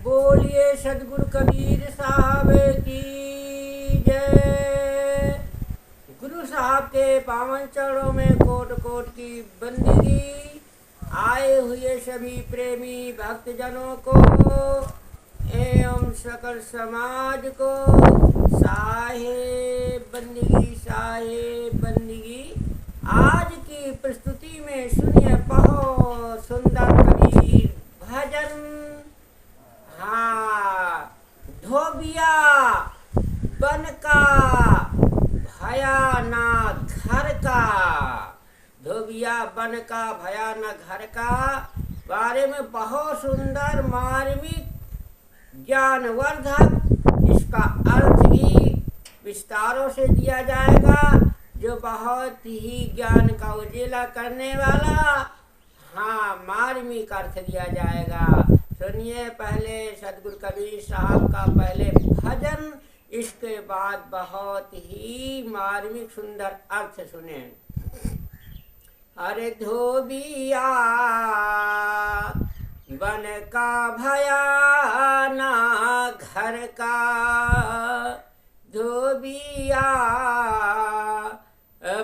बोलिए सदगुरु कबीर साहब की जय। गुरु साहब के पावन चरणों में कोट कोट की बंदगी। आए हुए सभी प्रेमी भक्तजनों को एवं सकल समाज को साहेब बंदगी। आज की प्रस्तुति में सुनिए बहुत सुंदर कबीर भजन। हाँ, धोबिया बन का भया ना घर का। धोबिया बन का भया ना घर का बारे में बहुत सुंदर मार्मिक ज्ञानवर्धक इसका अर्थ भी विस्तारों से दिया जाएगा, जो बहुत ही ज्ञान का उजेला करने वाला हाँ मार्मिक अर्थ दिया जाएगा। सुनिए पहले सदगुरु कबीर साहब का पहले भजन, इसके बाद बहुत ही मार्मिक सुंदर अर्थ सुने। अरे धोबिया बन का भया ना घर का। धोबिया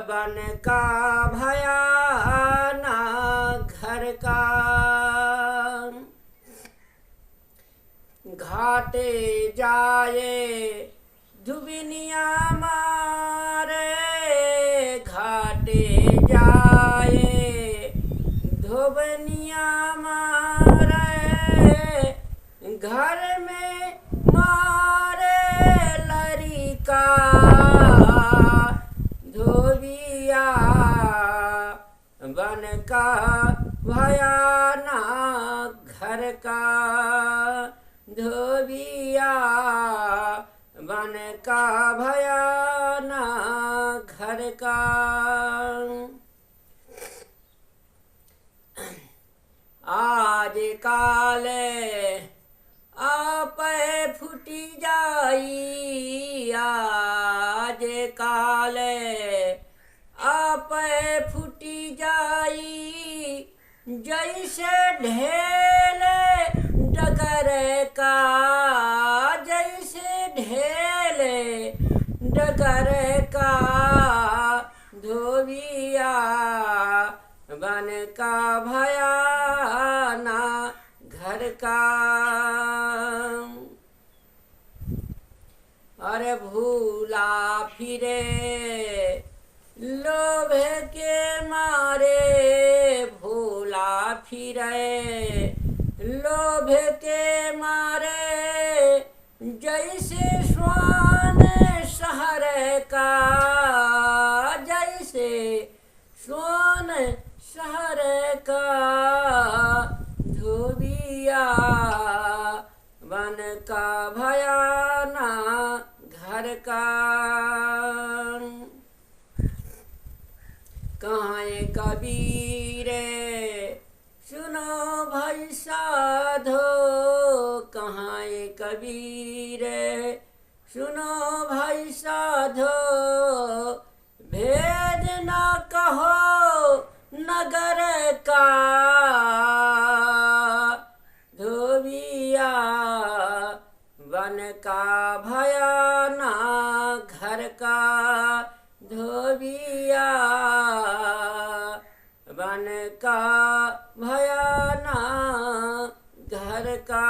बन का भया ना घर का। घाटे जाए धुबिनिया मारे। घाटे जाए धुबनिया मारे। घर में मारे लड़का। धोबिया बन का भया ना घर का। धोबिया बन का भया ना घर का। आज काले आप फूटी जाई। आज काले आप फूटी जाई। जैसे ढेल डगर का। जैसे ढेल डगर का। धोबिया बन का भया ना घर का। अरे भूला फिरे लोभ के मारे। भूला फिरे लोभ के मारे। जैसे स्वान शहर का। जैसे स्वान शहर का। धोबिया बन का भया ना घर का। कहाँ कबीर सुनो भाई साधो। कहाँ कबीर सुनो भाई साधो। भेद ना कहो नगर का। धोबिया बन का भया ना घर का। धोबिया बन का भया ना घर का।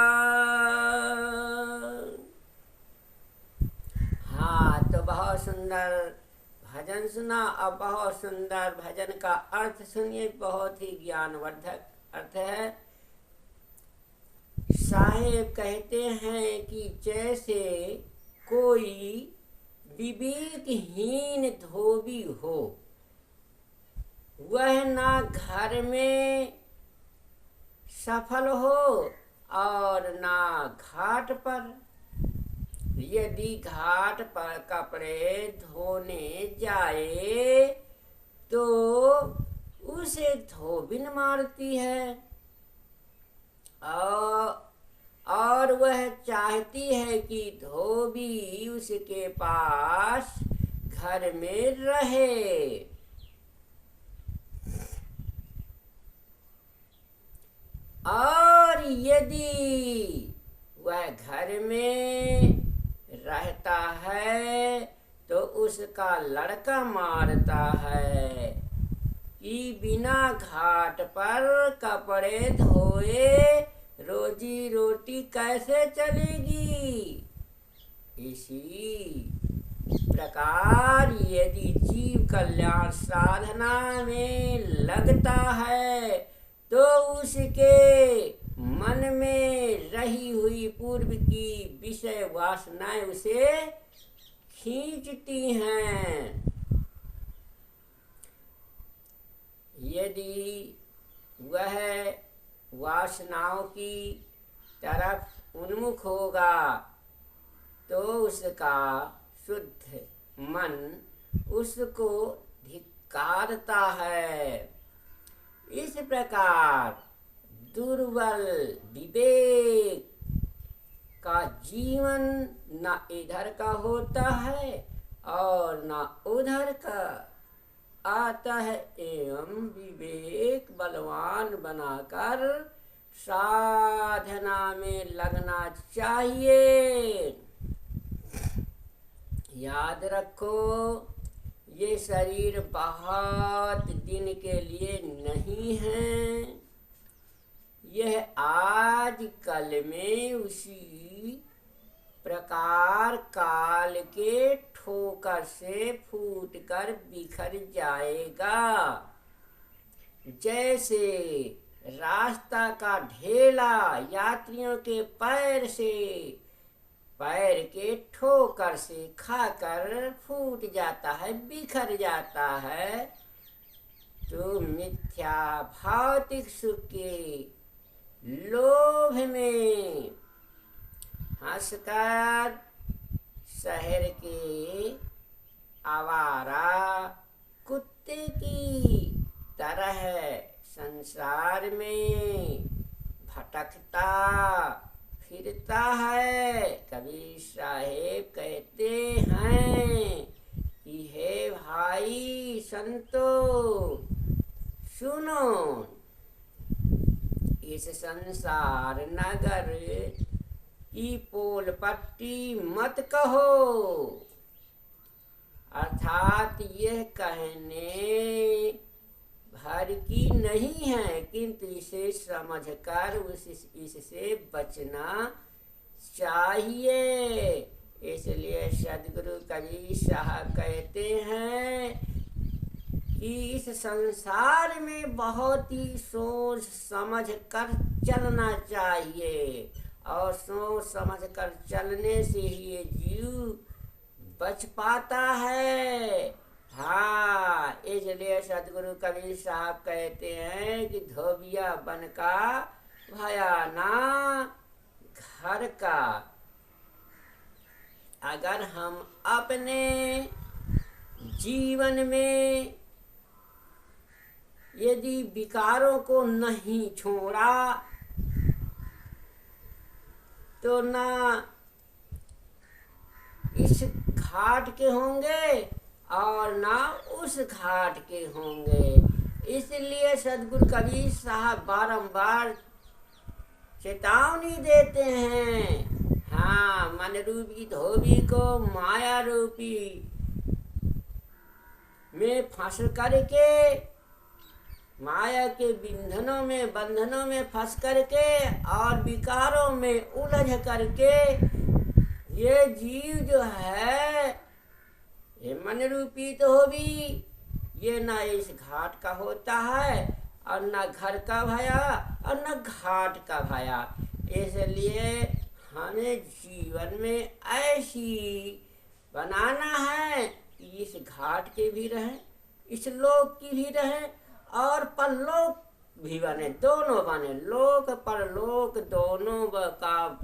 हाँ, तो बहुत सुंदर भजन सुना। अब बहुत सुंदर भजन का अर्थ सुनिए, बहुत ही ज्ञानवर्धक अर्थ है। साहेब कहते हैं कि जैसे कोई विवेकहीन धोबी हो, वह ना घर में सफल हो और ना घाट पर। यदि घाट पर कपड़े धोने जाए तो उसे धोबिन मारती है, और वह चाहती है कि धोबी उसके पास घर में रहे। और यदि वह घर में रहता है तो उसका लड़का मारता है कि बिना घाट पर कपड़े धोए रोजी रोटी कैसे चलेगी। इसी प्रकार यदि जीव कल्याण साधना में लगता है तो उसके मन में रही हुई पूर्व की विषय वासनाएं उसे खींचती हैं। यदि वह वासनाओं की तरफ उन्मुख होगा तो उसका शुद्ध मन उसको धिक्कारता है। इस प्रकार दुर्बल विवेक का जीवन न इधर का होता है और न उधर का आता है, एवं विवेक बलवान बनाकर साधना में लगना चाहिए। याद रखो, ये शरीर बहुत दिन के लिए नहीं है। यह आज कल में उसी प्रकार काल के ठोकर से फूटकर बिखर जाएगा। जैसे रास्ता का ढेला यात्रियों के पैर के ठोकर से खाकर फूट जाता है, बिखर जाता है, तो मिथ्या भौतिक सुख के लोभ में हंसकर शहर के आवारा कुत्ते की तरह संसार में भटकता फिरता है। कबीर साहेब कहते हैं कि हे भाई संतो सुनो, इस संसार नगर की पोल पट्टी मत कहो। अर्थात यह कहने भर की नहीं है, किंतु इसे समझकर इससे बचना चाहिए। इसलिए सदगुरु कबीर साहब कहते हैं कि इस संसार में बहुत ही सोच समझ कर चलना चाहिए, और सोच समझ कर चलने से ही ये जीव बच पाता है। हाँ, इसलिए सदगुरु कबीर साहब कहते हैं कि धोबिया बन का भया ना घर का। अगर हम अपने जीवन में यदि विकारों को नहीं छोड़ा तो ना इस घाट के होंगे और ना उस घाट के होंगे। इसलिए सदगुरु कबीर साहब बारंबार चेतावनी देते हैं। हाँ, मन रूपी धोबी को माया रूपी में फंस करके, माया के बंधनों में फंस करके और विकारों में उलझ करके ये जीव जो है, ये मन रूपी धोबी, ये न इस घाट का होता है और न घर का भया और न घाट का भया। इसलिए हमें जीवन में ऐसी बनाना है कि इस घाट के भी रहें, इस लोक की भी रहें और परलोक भी बने, दोनों बने, लोक परलोक दोनों का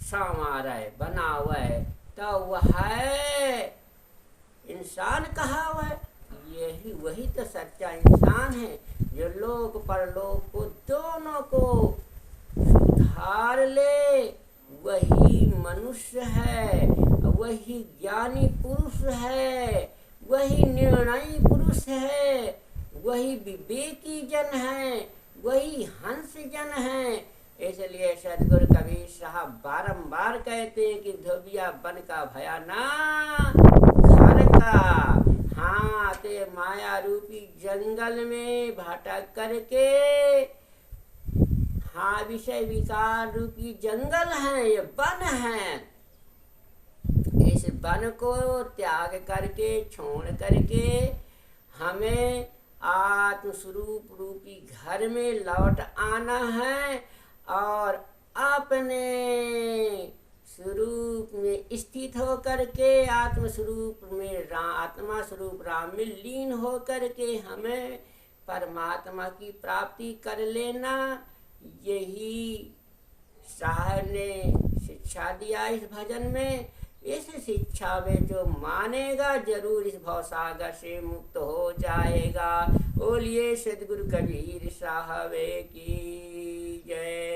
समारय बना हुआ है। तो वह इंसान कहा हुआ है, यही वही तो सच्चा इंसान है जो लोक परलोक को दोनों को सुधार ले। वही मनुष्य है, वही ज्ञानी पुरुष है, वही निर्णयी पुरुष है, वही विवेकी जन है, वही हंस जन है, इसलिए सदगुरु कबीर साहब बारंबार कहते हैं कि धोबिया बन का भया ना घर का। हाँ, ते माया रूपी जंगल में भटक करके, हाँ, विषय विकार रूपी जंगल है, ये वन है। इस वन को त्याग करके, छोड़ करके हमें आत्मस्वरूप रूपी घर में लौट आना है और अपने स्वरूप में स्थित हो करके आत्मस्वरूप में आत्मा स्वरूप राम में लीन हो करके हमें परमात्मा की प्राप्ति कर लेना। यही साहब ने शिक्षा दिया इस भजन में। इस शिक्षा में जो मानेगा जरूर इस भवसागर से मुक्त हो जाएगा। बोलिए सदगुरु कबीर साहब की जय।